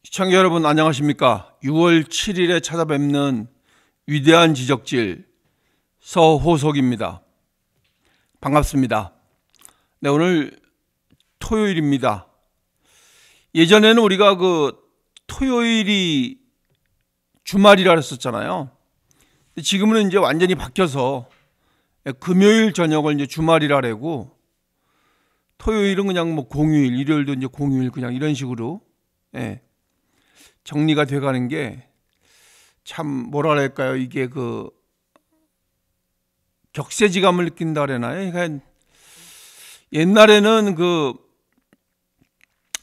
시청자 여러분 안녕하십니까? 6월 7일에 찾아뵙는 위대한 지적질 서호석입니다. 반갑습니다. 네, 오늘 토요일입니다. 예전에는 우리가 토요일이 주말이라 했었잖아요. 지금은 이제 완전히 바뀌어서 금요일 저녁을 이제 주말이라 그러고 토요일은 그냥 뭐 공휴일, 일요일도 이제 공휴일 그냥 이런 식으로 정리가 돼가는 게 참 뭐라 그럴까요? 이게 격세지감을 느낀다 그러나요? 그러니까 옛날에는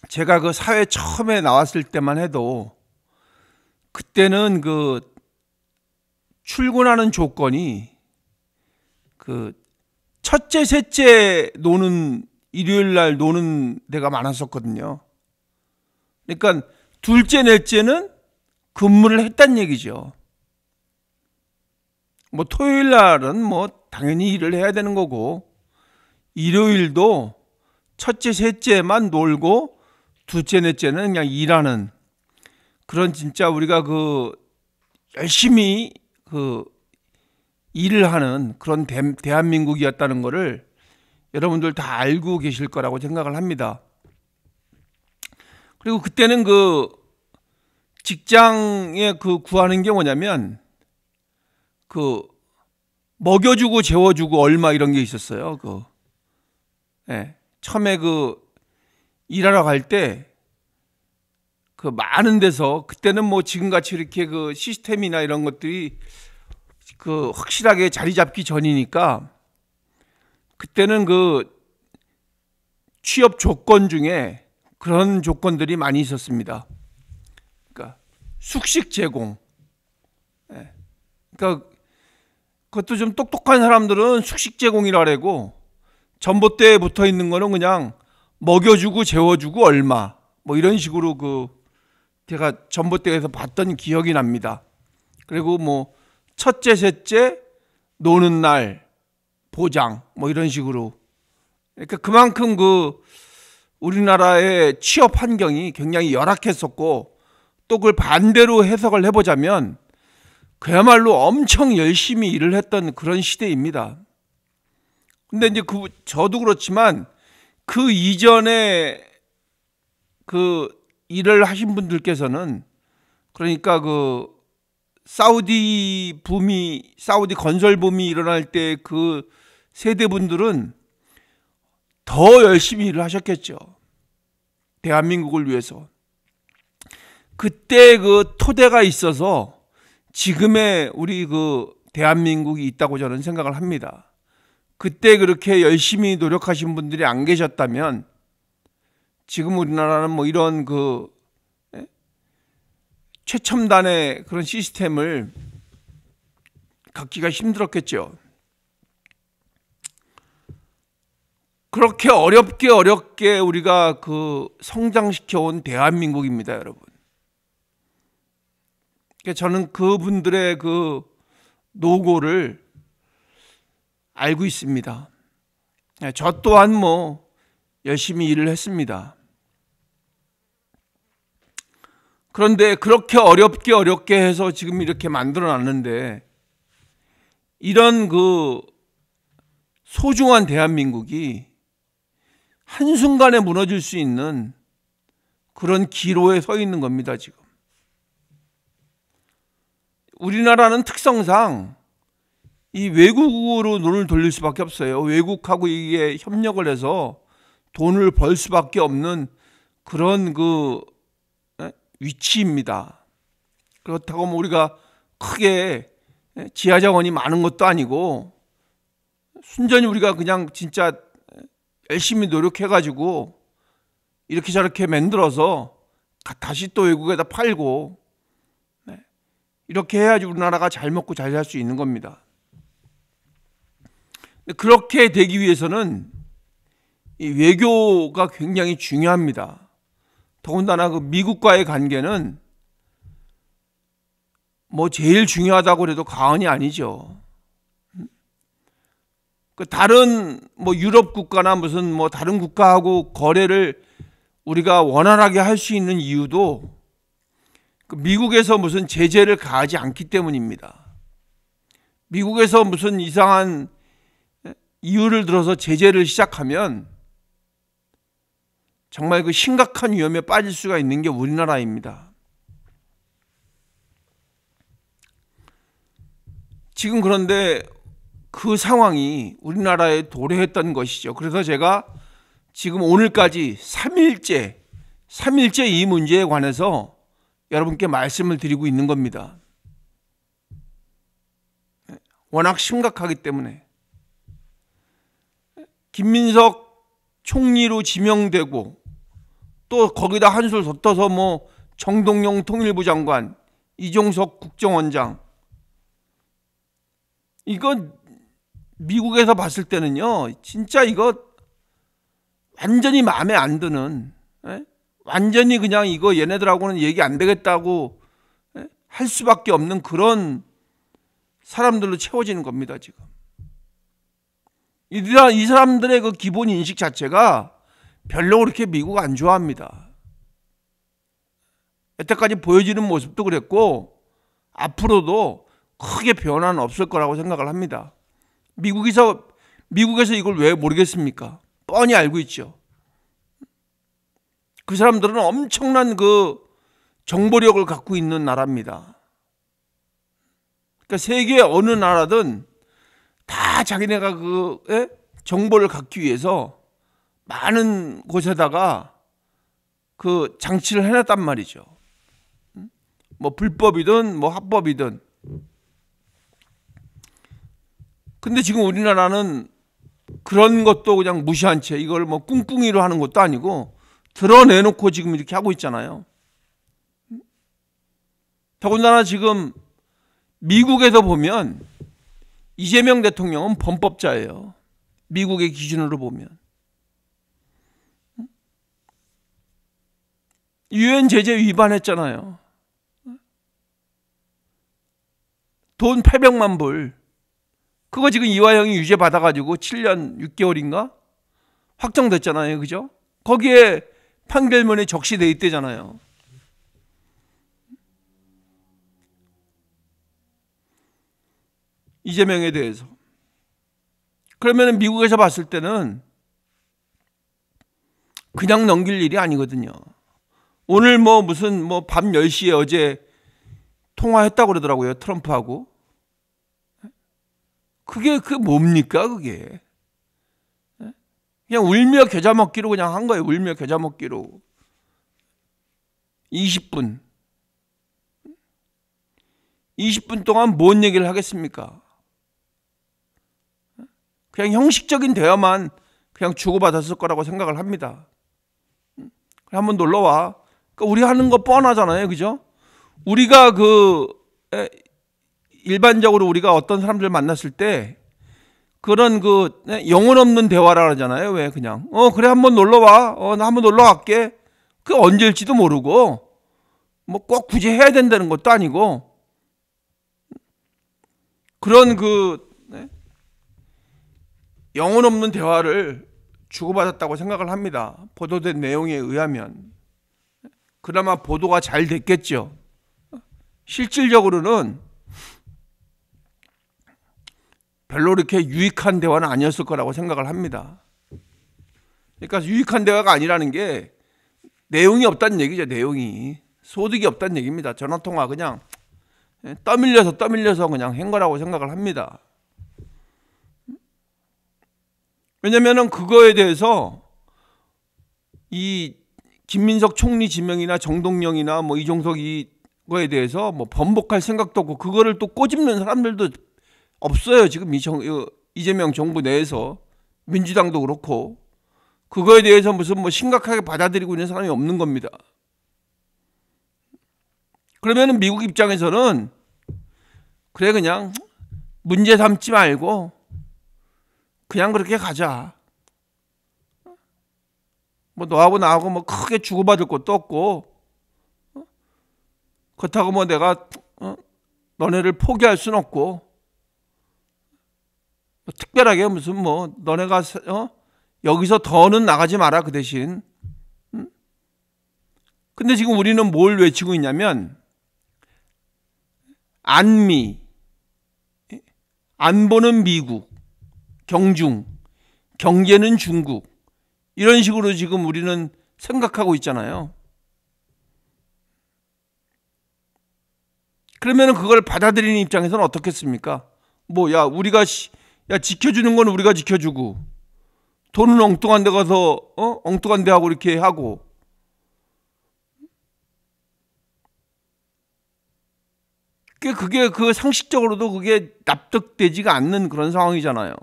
제가 사회 처음에 나왔을 때만 해도 그때는 출근하는 조건이 첫째, 셋째 노는 일요일 날 노는 데가 많았었거든요. 그러니까 둘째, 넷째는 근무를 했단 얘기죠. 뭐 토요일 날은 뭐 당연히 일을 해야 되는 거고 일요일도 첫째, 셋째만 놀고 둘째, 넷째는 그냥 일하는 그런 진짜 우리가 열심히 일을 하는 그런 대한민국이었다는 거를 여러분들 다 알고 계실 거라고 생각을 합니다. 그리고 그때는 직장에 구하는 게 뭐냐면 먹여주고 재워주고 얼마 이런 게 있었어요. 처음에 일하러 갈 때 많은 데서 그때는 뭐 지금같이 이렇게 시스템이나 이런 것들이 확실하게 자리 잡기 전이니까 그때는 취업 조건 중에 그런 조건들이 많이 있었습니다. 그러니까 숙식 제공. 그러니까 그것도 좀 똑똑한 사람들은 숙식 제공이라 그러고 전봇대에 붙어 있는 거는 그냥 먹여주고 재워주고 얼마 뭐 이런 식으로 제가 전봇대에서 봤던 기억이 납니다. 그리고 뭐 첫째, 셋째 노는 날 보장 뭐 이런 식으로. 그러니까 그만큼 우리나라의 취업 환경이 굉장히 열악했었고 또 그걸 반대로 해석을 해보자면 그야말로 엄청 열심히 일을 했던 그런 시대입니다. 근데 이제 저도 그렇지만 그 이전에 일을 하신 분들께서는 그러니까 사우디 건설 붐이 일어날 때 세대 분들은 더 열심히 일을 하셨겠죠. 대한민국을 위해서. 그때 토대가 있어서 지금의 우리 대한민국이 있다고 저는 생각을 합니다. 그때 그렇게 열심히 노력하신 분들이 안 계셨다면 지금 우리나라는 뭐 이런 최첨단의 그런 시스템을 갖기가 힘들었겠죠. 그렇게 어렵게 우리가 성장시켜온 대한민국입니다, 여러분. 저는 그분들의 노고를 알고 있습니다. 저 또한 뭐 열심히 일을 했습니다. 그런데 그렇게 어렵게 해서 지금 이렇게 만들어 놨는데 이런 소중한 대한민국이 한순간에 무너질 수 있는 그런 기로에 서 있는 겁니다, 지금. 우리나라는 특성상 이 외국으로 돈을 돌릴 수밖에 없어요. 외국하고 이게 협력을 해서 돈을 벌 수밖에 없는 그런 위치입니다. 그렇다고 뭐 우리가 크게 지하자원이 많은 것도 아니고 순전히 우리가 그냥 진짜 열심히 노력해가지고 이렇게 저렇게 만들어서 다시 또 외국에다 팔고 이렇게 해야지 우리나라가 잘 먹고 잘 살 수 있는 겁니다. 그렇게 되기 위해서는 이 외교가 굉장히 중요합니다. 더군다나 미국과의 관계는 뭐 제일 중요하다고 해도 과언이 아니죠. 다른 뭐 유럽 국가나 무슨 뭐 다른 국가하고 거래를 우리가 원활하게 할 수 있는 이유도 미국에서 무슨 제재를 가하지 않기 때문입니다. 미국에서 무슨 이상한 이유를 들어서 제재를 시작하면 정말 그 심각한 위험에 빠질 수가 있는 게 우리나라입니다. 지금 그런데 그 상황이 우리나라에 도래했던 것이죠. 그래서 제가 지금 오늘까지 3일째 이 문제에 관해서 여러분께 말씀을 드리고 있는 겁니다. 워낙 심각하기 때문에. 김민석 총리로 지명되고 또 거기다 한술 덧떠서 뭐 정동영 통일부 장관, 이종석 국정원장, 이거 미국에서 봤을 때는요, 진짜 이거 완전히 마음에 안 드는, 완전히 그냥 이거 얘네들하고는 얘기 안 되겠다고 할 수밖에 없는 그런 사람들로 채워지는 겁니다, 지금. 이 사람들의 그 기본 인식 자체가 별로 그렇게 미국 안 좋아합니다. 여태까지 보여지는 모습도 그랬고 앞으로도 크게 변화는 없을 거라고 생각을 합니다. 미국에서 이걸 왜 모르겠습니까? 뻔히 알고 있죠. 그 사람들은 엄청난 그 정보력을 갖고 있는 나라입니다. 그러니까 세계 어느 나라든 다 자기네가 그 정보를 갖기 위해서 많은 곳에다가 그 장치를 해놨단 말이죠. 뭐 불법이든 뭐 합법이든. 근데 지금 우리나라는 그런 것도 그냥 무시한 채 이걸 뭐 꿍꿍이로 하는 것도 아니고 드러내놓고 지금 이렇게 하고 있잖아요. 더군다나 지금 미국에서 보면 이재명 대통령은 범법자예요. 미국의 기준으로 보면. 유엔 제재 위반했잖아요. 돈 800만 불. 그거 지금 이화영이 유죄 받아가지고 7년 6개월인가? 확정됐잖아요. 그죠? 거기에 판결문에 적시돼 있대잖아요. 이재명에 대해서. 그러면 미국에서 봤을 때는 그냥 넘길 일이 아니거든요. 오늘 뭐 무슨 뭐 밤 10시에 어제 통화했다고 그러더라고요. 트럼프하고. 그게 뭡니까 그게. 그냥 울며 겨자 먹기로 그냥 한 거예요. 울며 겨자 먹기로. 20분 동안 뭔 얘기를 하겠습니까? 그냥 형식적인 대화만 그냥 주고받았을 거라고 생각을 합니다. 한번 놀러와. 그러니까 우리 하는 거 뻔하잖아요. 그죠? 우리가 일반적으로 우리가 어떤 사람들 만났을 때 그런 영혼 없는 대화라 하잖아요. 왜 그냥 그래 한번 놀러 와. 나 한번 놀러 갈게. 그 언제일지도 모르고 뭐 꼭 굳이 해야 된다는 것도 아니고 그런 영혼 없는 대화를 주고받았다고 생각을 합니다. 보도된 내용에 의하면. 그나마 보도가 잘 됐겠죠. 실질적으로는 별로 이렇게 유익한 대화는 아니었을 거라고 생각을 합니다. 그러니까 유익한 대화가 아니라는 게 내용이 없다는 얘기죠. 내용이. 소득이 없다는 얘기입니다. 전화통화 그냥 떠밀려서 그냥 한 거라고 생각을 합니다. 왜냐면은 그거에 대해서 이 김민석 총리 지명이나 정동영이나 뭐 이종석 이거에 대해서 뭐 번복할 생각도 없고 그거를 또 꼬집는 사람들도 없어요. 지금 이재명 정부 내에서 민주당도 그렇고 그거에 대해서 무슨 뭐 심각하게 받아들이고 있는 사람이 없는 겁니다. 그러면은 미국 입장에서는 그래 그냥 문제 삼지 말고 그냥 그렇게 가자. 뭐 너하고 나하고 뭐 크게 주고받을 것도 없고 그렇다고 뭐 내가 너네를 포기할 순 없고 특별하게 무슨 뭐 너네가 여기서 더는 나가지 마라 그 대신. 근데 지금 우리는 뭘 외치고 있냐면 안미, 안보는 미국, 경중, 경제는 중국, 이런 식으로 지금 우리는 생각하고 있잖아요. 그러면 그걸 받아들이는 입장에서는 어떻겠습니까? 우리가 지켜주는 건 우리가 지켜주고, 돈은 엉뚱한 데 가서 엉뚱한 데 하고 이렇게 하고, 그게 상식적으로도 그게 납득되지가 않는 그런 상황이잖아요.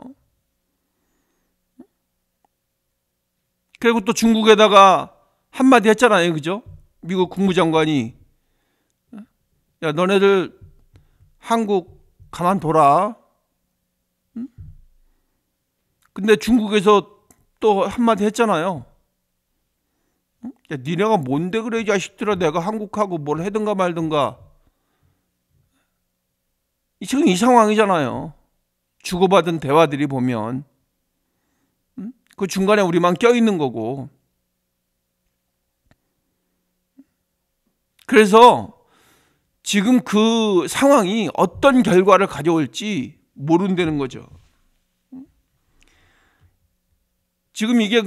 그리고 또 중국에다가 한마디 했잖아요. 그죠? 미국 국무장관이, 야, 너네들 한국 가만둬라. 근데 중국에서 또 한마디 했잖아요. 야, 니네가 뭔데 그래, 이 자식들아. 내가 한국하고 뭘 해든가 말든가. 지금 이 상황이잖아요. 주고받은 대화들이 보면 그 중간에 우리만 껴있는 거고. 그래서 지금 그 상황이 어떤 결과를 가져올지 모른다는 거죠. 지금 이게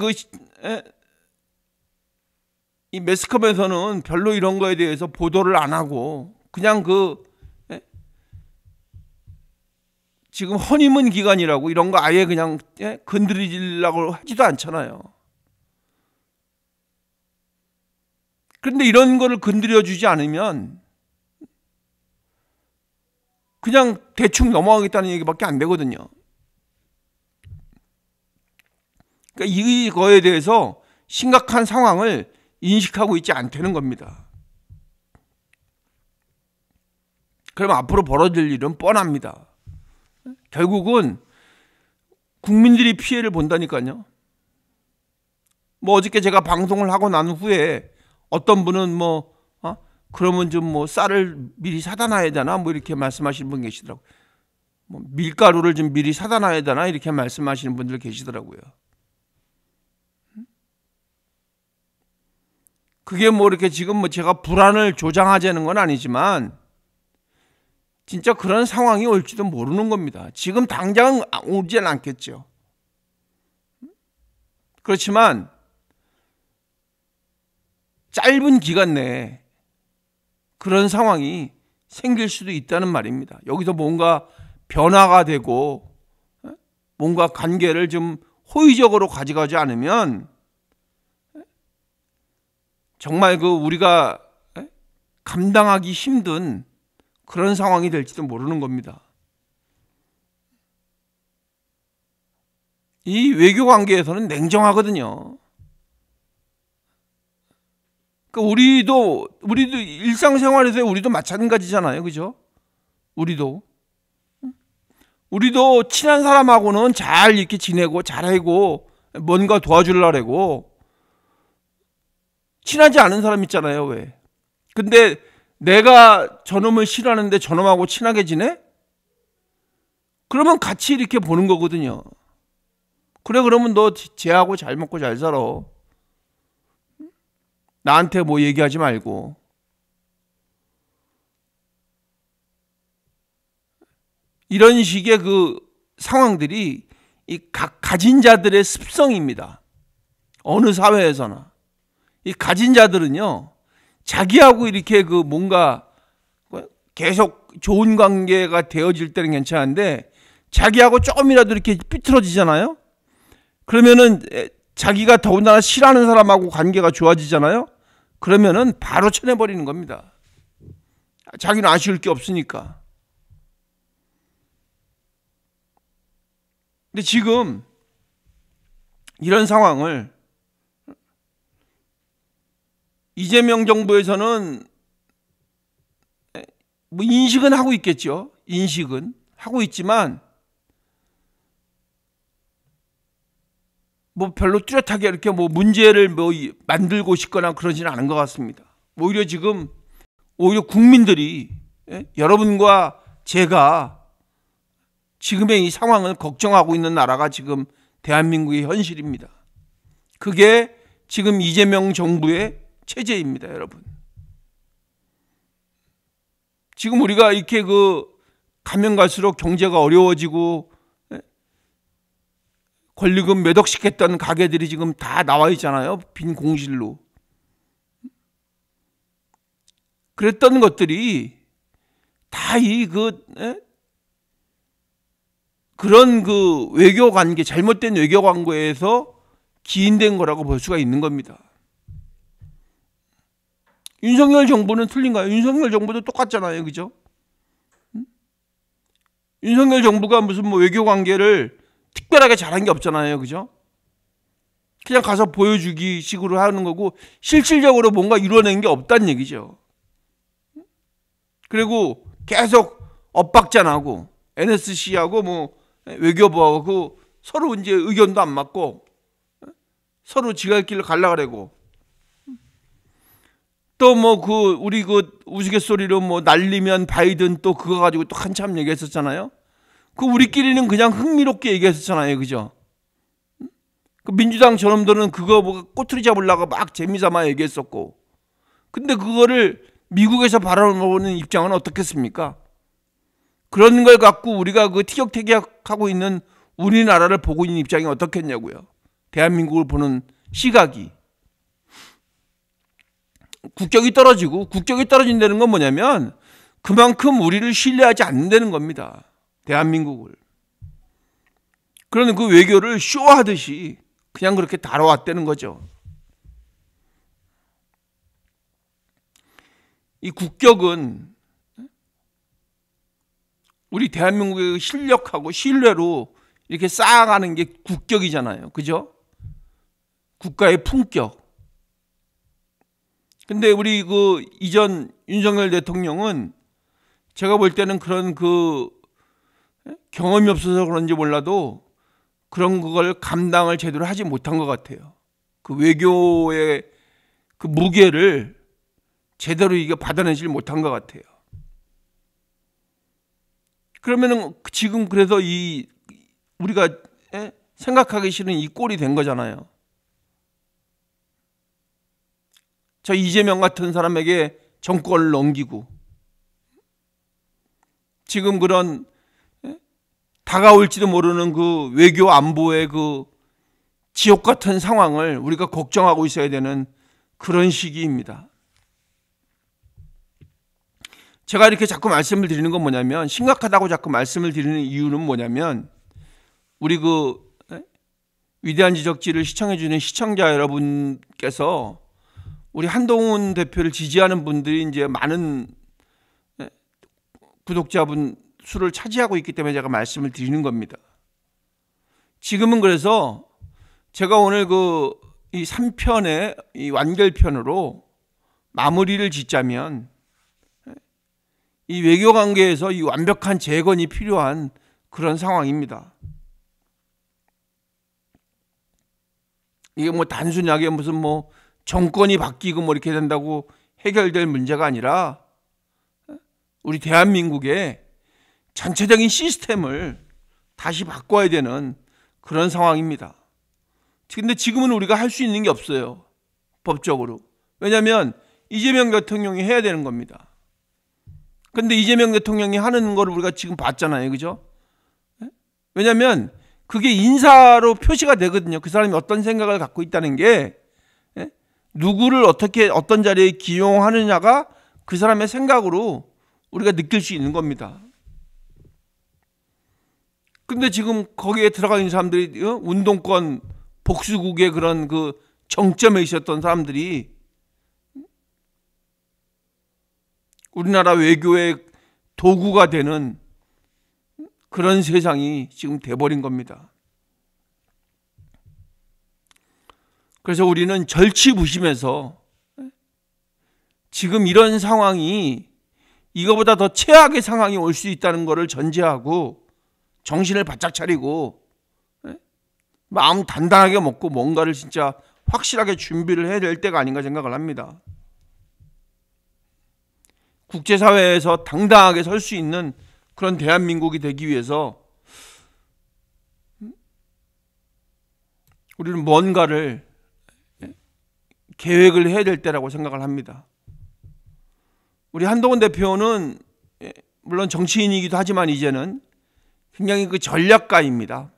이 매스컴에서는 별로 이런 거에 대해서 보도를 안 하고 그냥 지금 허니문 기간이라고 이런 거 아예 그냥 건드리려고 하지도 않잖아요. 그런데 이런 거를 건드려 주지 않으면 그냥 대충 넘어가겠다는 얘기밖에 안 되거든요. 그러니까 이거에 대해서 심각한 상황을 인식하고 있지 않다는 겁니다. 그럼 앞으로 벌어질 일은 뻔합니다. 결국은 국민들이 피해를 본다니까요. 어저께 제가 방송을 하고 난 후에 어떤 분은 그러면 좀 쌀을 미리 사다 놔야 되나 이렇게 말씀하시는 분 계시더라고요. 밀가루를 좀 미리 사다 놔야 되나 이렇게 말씀하시는 분들 계시더라고요. 그게 이렇게 지금 제가 불안을 조장하자는 건 아니지만 진짜 그런 상황이 올지도 모르는 겁니다. 지금 당장 오지는 않겠죠. 그렇지만 짧은 기간 내에 그런 상황이 생길 수도 있다는 말입니다. 여기서 뭔가 변화가 되고 뭔가 관계를 좀 호의적으로 가져가지 않으면 정말 우리가 감당하기 힘든 그런 상황이 될지도 모르는 겁니다. 이 외교 관계에서는 냉정하거든요. 그러니까 우리도 일상생활에서 우리도 마찬가지잖아요. 그죠? 우리도 친한 사람하고는 잘 이렇게 지내고 잘하고 뭔가 도와주려고 친하지 않은 사람 있잖아요. 왜? 근데 내가 저놈을 싫어하는데 저놈하고 친하게 지내? 그러면 같이 이렇게 보는 거거든요. 그래, 그러면 너 쟤하고 잘 먹고 잘 살아. 나한테 얘기하지 말고. 이런 식의 상황들이 이 가진 자들의 습성입니다. 어느 사회에서나. 이 가진 자들은요, 자기하고 이렇게 뭔가 계속 좋은 관계가 되어질 때는 괜찮은데 자기하고 조금이라도 이렇게 삐뚤어지잖아요. 그러면은 자기가 더군다나 싫어하는 사람하고 관계가 좋아지잖아요. 그러면은 바로 쳐내버리는 겁니다. 자기는 아쉬울 게 없으니까. 근데 지금 이런 상황을 이재명 정부에서는 인식은 하고 있겠죠. 인식은 하고 있지만 별로 뚜렷하게 이렇게 문제를 만들고 싶거나 그러지는 않은 것 같습니다. 오히려 국민들이, 여러분과 제가 지금의 이 상황을 걱정하고 있는 나라가 지금 대한민국의 현실입니다. 그게 지금 이재명 정부의 체제입니다, 여러분. 지금 우리가 이렇게 가면 갈수록 경제가 어려워지고 권리금 몇 억씩 했던 가게들이 지금 다 나와 있잖아요. 빈 공실로. 그랬던 것들이 다 그런 외교 관계, 잘못된 외교 관계에서 기인된 거라고 볼 수가 있는 겁니다. 윤석열 정부는 틀린가요? 윤석열 정부도 똑같잖아요. 그죠? 윤석열 정부가 무슨 외교 관계를 특별하게 잘한 게 없잖아요. 그죠? 그냥 가서 보여주기 식으로 하는 거고 실질적으로 뭔가 이루어낸 게 없다는 얘기죠. 그리고 계속 엇박자나고 NSC하고 외교부하고 서로 이제 의견도 안 맞고 서로 지갈 길을 갈라 그러고 또 우리 우스갯소리로 날리면 바이든 또 그거 가지고 또 한참 얘기했었잖아요. 우리끼리는 그냥 흥미롭게 얘기했었잖아요. 그죠? 민주당 저놈들은 그거 꼬투리 잡으려고 막 재미삼아 얘기했었고 근데 그거를 미국에서 바라보는 입장은 어떻겠습니까? 그런 걸 갖고 우리가 티격태격하고 있는 우리나라를 보고 있는 입장이 어떻겠냐고요. 대한민국을 보는 시각이. 국격이 떨어진다는 건 뭐냐면 그만큼 우리를 신뢰하지 않는다는 겁니다. 대한민국을. 그러는 그 외교를 쇼하듯이 그냥 그렇게 다뤄왔다는 거죠. 이 국격은 우리 대한민국의 실력하고 신뢰로 이렇게 쌓아가는 게 국격이잖아요. 그죠? 국가의 품격. 근데 우리 이전 윤석열 대통령은 제가 볼 때는 그런 경험이 없어서 그런지 몰라도 그런 걸 감당을 제대로 하지 못한 것 같아요. 외교의 무게를 제대로 이게 받아내질 못한 것 같아요. 그러면은 지금 그래서 우리가 생각하기 싫은 이 꼴이 된 거잖아요. 저 이재명 같은 사람에게 정권을 넘기고 지금 그런 다가올지도 모르는 외교 안보의 지옥 같은 상황을 우리가 걱정하고 있어야 되는 그런 시기입니다. 제가 이렇게 자꾸 말씀을 드리는 건 뭐냐면 심각하다고 자꾸 말씀을 드리는 이유는 뭐냐면 우리 위대한 지적지를 시청해 주는 시청자 여러분께서 우리 한동훈 대표를 지지하는 분들이 이제 많은 구독자분 수를 차지하고 있기 때문에 제가 말씀을 드리는 겁니다. 지금은 그래서 제가 오늘 이 3편의 이 완결편으로 마무리를 짓자면 이 외교 관계에서 이 완벽한 재건이 필요한 그런 상황입니다. 이게 단순하게 무슨 정권이 바뀌고 이렇게 된다고 해결될 문제가 아니라 우리 대한민국의 전체적인 시스템을 다시 바꿔야 되는 그런 상황입니다. 근데 지금은 우리가 할 수 있는 게 없어요. 법적으로. 왜냐하면 이재명 대통령이 해야 되는 겁니다. 근데 이재명 대통령이 하는 걸 우리가 지금 봤잖아요. 그죠? 왜냐하면 그게 인사로 표시가 되거든요. 그 사람이 어떤 생각을 갖고 있다는 게 누구를 어떤 자리에 기용하느냐가 그 사람의 생각으로 우리가 느낄 수 있는 겁니다. 근데 지금 거기에 들어가 있는 사람들이 운동권 복수국의 그런 정점에 있었던 사람들이 우리나라 외교의 도구가 되는 그런 세상이 지금 돼버린 겁니다. 그래서 우리는 절치부심해서 지금 이런 상황이 이거보다 더 최악의 상황이 올 수 있다는 것을 전제하고 정신을 바짝 차리고 마음 단단하게 먹고 뭔가를 진짜 확실하게 준비를 해야 될 때가 아닌가 생각을 합니다. 국제사회에서 당당하게 설 수 있는 그런 대한민국이 되기 위해서 우리는 뭔가를 계획을 해야 될 때라고 생각을 합니다. 우리 한동훈 대표는 물론 정치인이기도 하지만 이제는 굉장히 그 전략가입니다.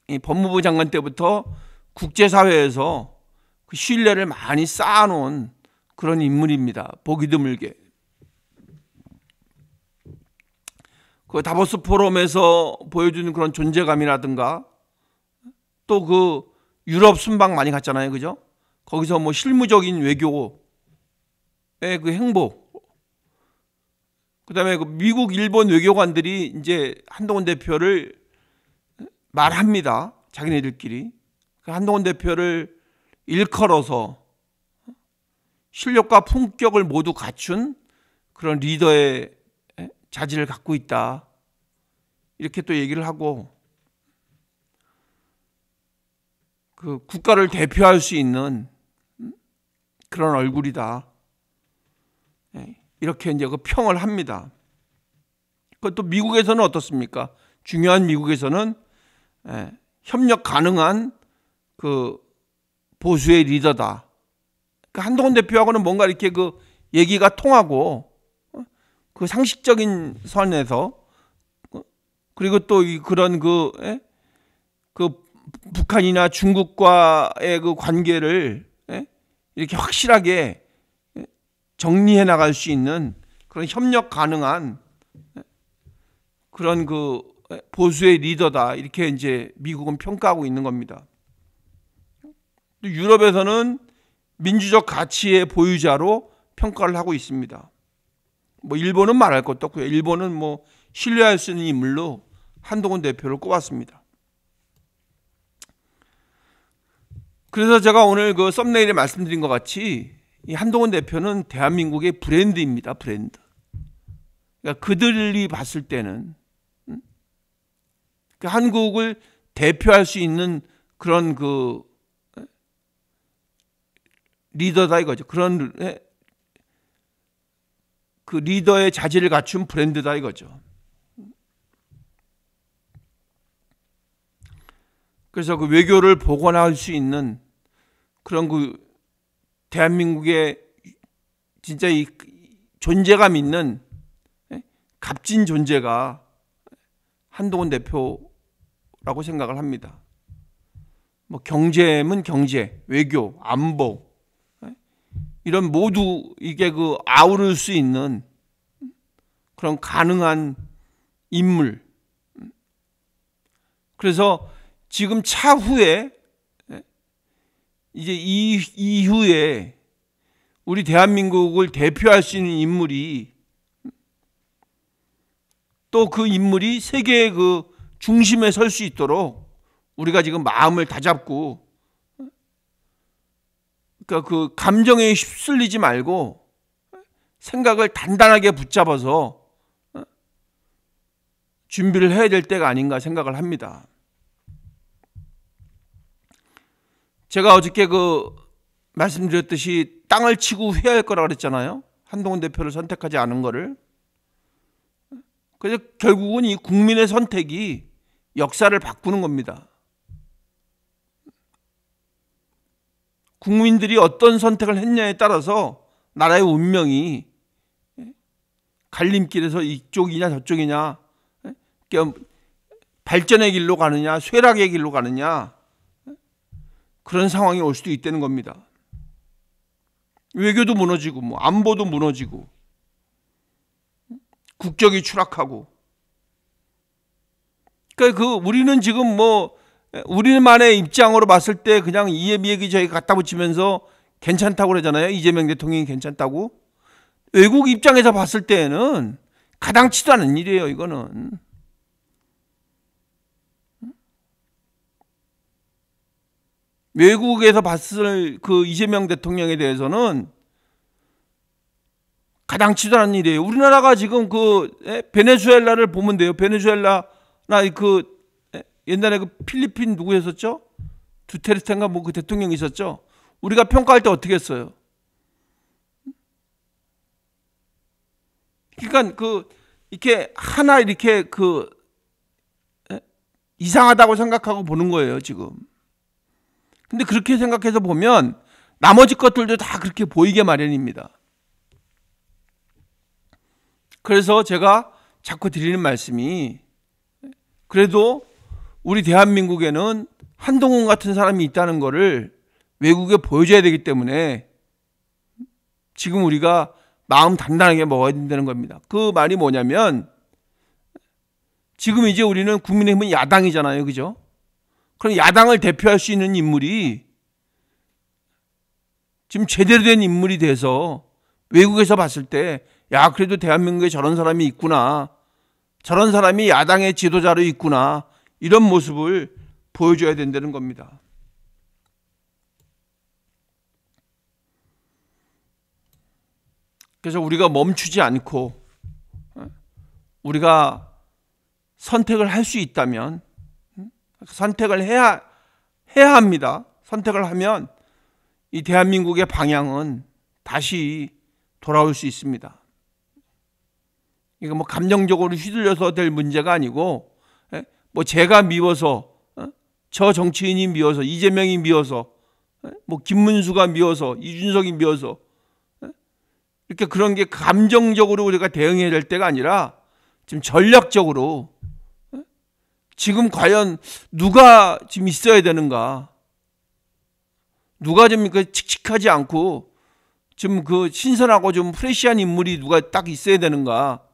이 법무부 장관 때부터 국제사회에서 그 신뢰를 많이 쌓아놓은 그런 인물입니다. 보기 드물게. 그 다보스 포럼에서 보여주는 그런 존재감이라든가 또 그 유럽 순방 많이 갔잖아요. 그죠? 거기서 뭐 실무적인 외교의 그 행보, 그다음에 그 미국, 일본 외교관들이 이제 한동훈 대표를 말합니다. 자기네들끼리. 한동훈 대표를 일컬어서 실력과 품격을 모두 갖춘 그런 리더의 자질을 갖고 있다. 이렇게 또 얘기를 하고, 그 국가를 대표할 수 있는 그런 얼굴이다. 이렇게 이제 그 평을 합니다. 그것도 미국에서는 어떻습니까? 중요한 미국에서는 협력 가능한 그 보수의 리더다. 그러니까 한동훈 대표하고는 뭔가 이렇게 그 얘기가 통하고 그 상식적인 선에서 그리고 또 그런 그 북한이나 중국과의 그 관계를 이렇게 확실하게 정리해 나갈 수 있는 그런 협력 가능한 그런 그 보수의 리더다. 이렇게 이제 미국은 평가하고 있는 겁니다. 또 유럽에서는 민주적 가치의 보유자로 평가를 하고 있습니다. 뭐 일본은 말할 것도 없고요. 일본은 뭐 신뢰할 수 있는 인물로 한동훈 대표를 꼽았습니다. 그래서 제가 오늘 그 썸네일에 말씀드린 것 같이 이 한동훈 대표는 대한민국의 브랜드입니다. 브랜드. 그러니까 그들이 봤을 때는 한국을 대표할 수 있는 그런 그 리더다 이거죠. 그런 그 리더의 자질을 갖춘 브랜드다 이거죠. 그래서 그 외교를 복원할 수 있는 그런 그 대한민국의 진짜 이 존재감 있는 값진 존재가 한동훈 대표라고 생각을 합니다. 뭐 경제면 경제, 외교, 안보 이런 모두 이게 그 아우를 수 있는 그런 가능한 인물. 그래서 지금 차후에 이제 이후에 우리 대한민국을 대표할 수 있는 인물이 또 그 인물이 세계의 그 중심에 설 수 있도록 우리가 지금 마음을 다잡고 그러니까 그 감정에 휩쓸리지 말고 생각을 단단하게 붙잡아서 준비를 해야 될 때가 아닌가 생각을 합니다. 제가 어저께 그 말씀드렸듯이 땅을 치고 후회할 거라고 그랬잖아요. 한동훈 대표를 선택하지 않은 거를. 그래서 결국은 이 국민의 선택이 역사를 바꾸는 겁니다. 국민들이 어떤 선택을 했냐에 따라서 나라의 운명이 갈림길에서 이쪽이냐 저쪽이냐, 발전의 길로 가느냐 쇠락의 길로 가느냐, 그런 상황이 올 수도 있다는 겁니다. 외교도 무너지고 뭐 안보도 무너지고 국적이 추락하고. 그러니까 그 우리는 지금 뭐 우리만의 입장으로 봤을 때 그냥 이해비얘기 저희 갖다 붙이면서 괜찮다고 그러잖아요. 이재명 대통령이 괜찮다고. 외국 입장에서 봤을 때는 가당치도 않은 일이에요. 이거는. 외국에서 봤을 그 이재명 대통령에 대해서는 가당치도 않은 일이에요. 우리나라가 지금 그 베네수엘라를 보면 돼요. 베네수엘라나 그 옛날에 그 필리핀 누구였었죠? 두테르테인가 뭐 그 대통령이 있었죠. 우리가 평가할 때 어떻게 했어요? 그러니까 그 이렇게 하나 이렇게 그 이상하다고 생각하고 보는 거예요, 지금. 근데 그렇게 생각해서 보면 나머지 것들도 다 그렇게 보이게 마련입니다. 그래서 제가 자꾸 드리는 말씀이, 그래도 우리 대한민국에는 한동훈 같은 사람이 있다는 것을 외국에 보여줘야 되기 때문에 지금 우리가 마음 단단하게 먹어야 된다는 겁니다. 그 말이 뭐냐면, 지금 이제 우리는 국민의힘은 야당이잖아요. 그죠? 그럼 야당을 대표할 수 있는 인물이 지금 제대로 된 인물이 돼서 외국에서 봤을 때, 야, 그래도 대한민국에 저런 사람이 있구나, 저런 사람이 야당의 지도자로 있구나, 이런 모습을 보여줘야 된다는 겁니다. 그래서 우리가 멈추지 않고 우리가 선택을 할 수 있다면 선택을 해야 합니다. 선택을 하면 이 대한민국의 방향은 다시 돌아올 수 있습니다. 이거 뭐 감정적으로 휘둘려서 될 문제가 아니고, 뭐 제가 미워서, 저 정치인이 미워서, 이재명이 미워서, 뭐 김문수가 미워서, 이준석이 미워서, 이렇게 그런 게 감정적으로 우리가 대응해야 될 때가 아니라 지금 전략적으로 지금 과연 누가 지금 있어야 되는가, 누가 좀 칙칙하지 않고 좀 그 신선하고 좀 프레시한 인물이 누가 딱 있어야 되는가,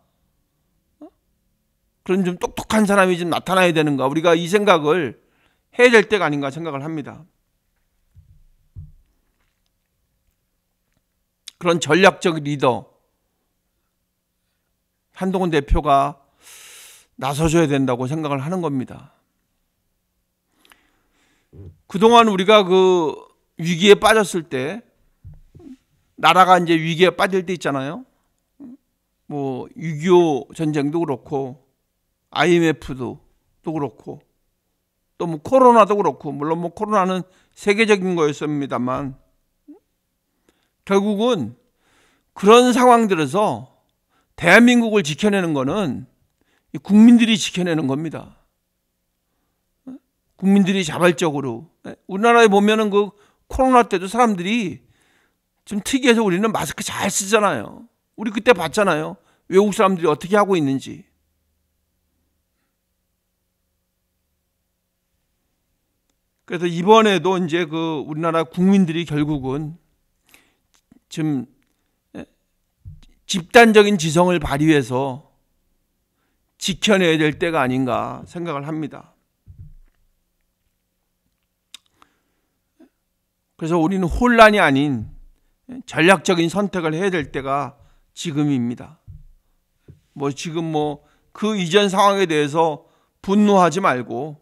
그런 좀 똑똑한 사람이 좀 나타나야 되는가, 우리가 이 생각을 해야 될 때가 아닌가 생각을 합니다. 그런 전략적 리더 한동훈 대표가 나서줘야 된다고 생각을 하는 겁니다. 그동안 우리가 그 위기에 빠졌을 때, 나라가 이제 위기에 빠질 때 있잖아요. 뭐 6.25 전쟁도 그렇고 IMF도 또 그렇고 또 뭐 코로나도 그렇고, 물론 뭐 코로나는 세계적인 거였습니다만 결국은 그런 상황들에서 대한민국을 지켜내는 거는 국민들이 지켜내는 겁니다. 국민들이 자발적으로. 우리나라에 보면은 그 코로나 때도 사람들이 좀 특이해서 우리는 마스크 잘 쓰잖아요. 우리 그때 봤잖아요. 외국 사람들이 어떻게 하고 있는지. 그래서 이번에도 이제 그 우리나라 국민들이 결국은 좀 집단적인 지성을 발휘해서 지켜내야 될 때가 아닌가 생각을 합니다. 그래서 우리는 혼란이 아닌 전략적인 선택을 해야 될 때가 지금입니다. 뭐 지금 뭐 그 이전 상황에 대해서 분노하지 말고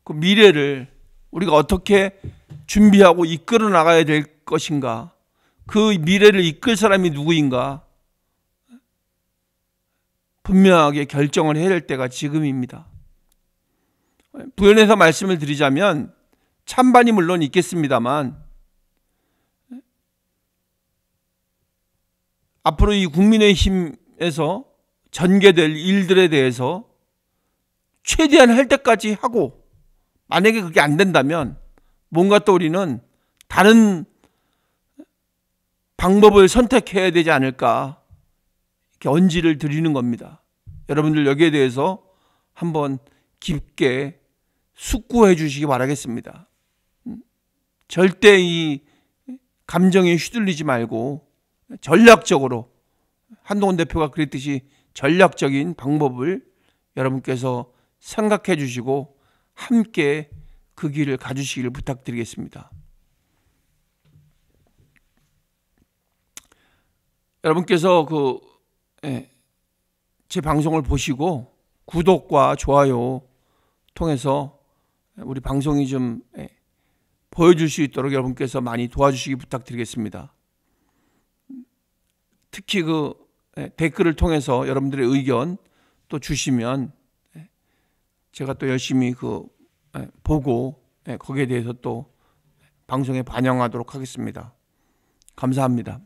그 미래를 우리가 어떻게 준비하고 이끌어 나가야 될 것인가, 그 미래를 이끌 사람이 누구인가 분명하게 결정을 해야 될 때가 지금입니다. 부연해서 말씀을 드리자면 찬반이 물론 있겠습니다만 앞으로 이 국민의힘에서 전개될 일들에 대해서 최대한 할 때까지 하고, 만약에 그게 안 된다면 뭔가 또 우리는 다른 방법을 선택해야 되지 않을까, 이렇게 언지를 드리는 겁니다. 여러분들 여기에 대해서 한번 깊게 숙고해 주시기 바라겠습니다. 절대 이 감정에 휘둘리지 말고 전략적으로, 한동훈 대표가 그랬듯이 전략적인 방법을 여러분께서 생각해 주시고 함께 그 길을 가주시기를 부탁드리겠습니다. 여러분께서 제 방송을 보시고 구독과 좋아요 통해서 우리 방송이 좀 보여줄 수 있도록 여러분께서 많이 도와주시기 부탁드리겠습니다. 특히 댓글을 통해서 여러분들의 의견 또 주시면 제가 또 열심히 보고 거기에 대해서 또 방송에 반영하도록 하겠습니다. 감사합니다.